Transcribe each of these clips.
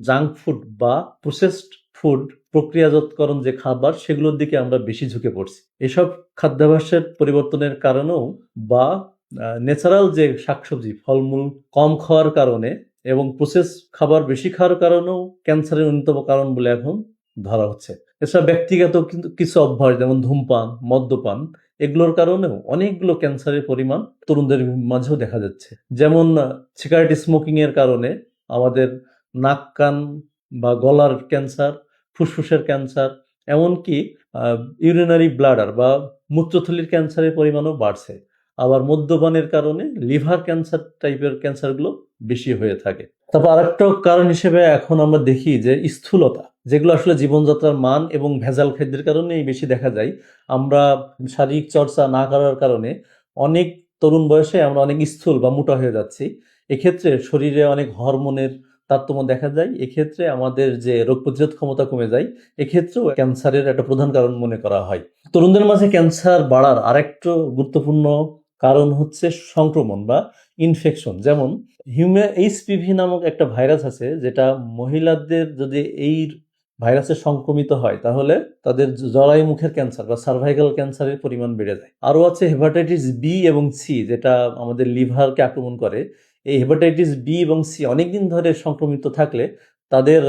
Junk food বা processed food, প্রক্রিয়াজাতকরণ যে খাবার, সেগুলোর দিকে আমরা বেশি ঝুঁকে পড়ছি। এসব খাদ্যাভ্যাসের পরিবর্তনের কারণেও বা ন্যাচারাল যে শাকসবজি ফলমূল কম খাওয়ার কারণে এবং প্রসেস খাবার বেশি খাওয়ার কারণেও ক্যান্সারের অন্যতম কারণ বলে এখন ধরা হচ্ছে। এছাড়া ব্যক্তিগত কিন্তু কিছু অভ্যাস যেমন ধূমপান, মদ্যপান, এগুলোর কারণেও অনেকগুলো ক্যান্সারের পরিমাণ তরুণদের মাঝেও দেখা যাচ্ছে। যেমন সিগারেট স্মোকিং এর কারণে আমাদের নাক কান বা গলার ক্যান্সার, ফুসফুসের ক্যান্সার, এমনকি ইউরিনারি ব্লাডার বা মূত্রথলির ক্যান্সারের পরিমাণও বাড়ছে। আবার মদ্যপানের কারণে লিভার ক্যান্সার টাইপের ক্যান্সারগুলো বেশি হয়ে থাকে। তারপর আরেকটা কারণ হিসেবে এখন আমরা দেখি যে স্থূলতা, যেগুলো আসলে জীবনযাত্রার মান এবং ভেজাল খাদ্যের কারণেই বেশি দেখা যায়। আমরা শারীরিক চর্চা না করার কারণে অনেক তরুণ বয়সে আমরা অনেক স্থূল বা মোটা হয়ে যাচ্ছি। এক্ষেত্রে শরীরে অনেক হরমোনের তারতম্য দেখা যায়। এক্ষেত্রে আমাদের যে রোগ প্রতিরোধ ক্ষমতা কমে যায়। এক্ষেত্রেও ক্যান্সারের একটা প্রধান কারণ মনে করা হয়। তরুণদের মাঝে ক্যান্সার বাড়ার আরেকটা গুরুত্বপূর্ণ কারণ হচ্ছে সংক্রমণ বা ইনফেকশন। যেমন এইচপিভি নামক একটা ভাইরাস আছে, যেটা মহিলাদের যদি এই ভাইরাসে সংক্রমিত হয় তাহলে তাদের জরায়ু মুখের ক্যান্সার বা সার্ভাইকাল ক্যান্সারের পরিমাণ বেড়ে যায়। আরও আছে হেপাটাইটিস বি এবং সি, যেটা আমাদের লিভারকে আক্রমণ করে। এই হেপাটাইটিস বি এবং সি অনেকদিন ধরে সংক্রমিত থাকলে তাদের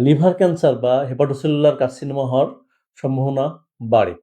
লিভার ক্যান্সার বা হেপাটোসেলুলার কার্সিনোমা হওয়ার সম্ভাবনা বাড়ে।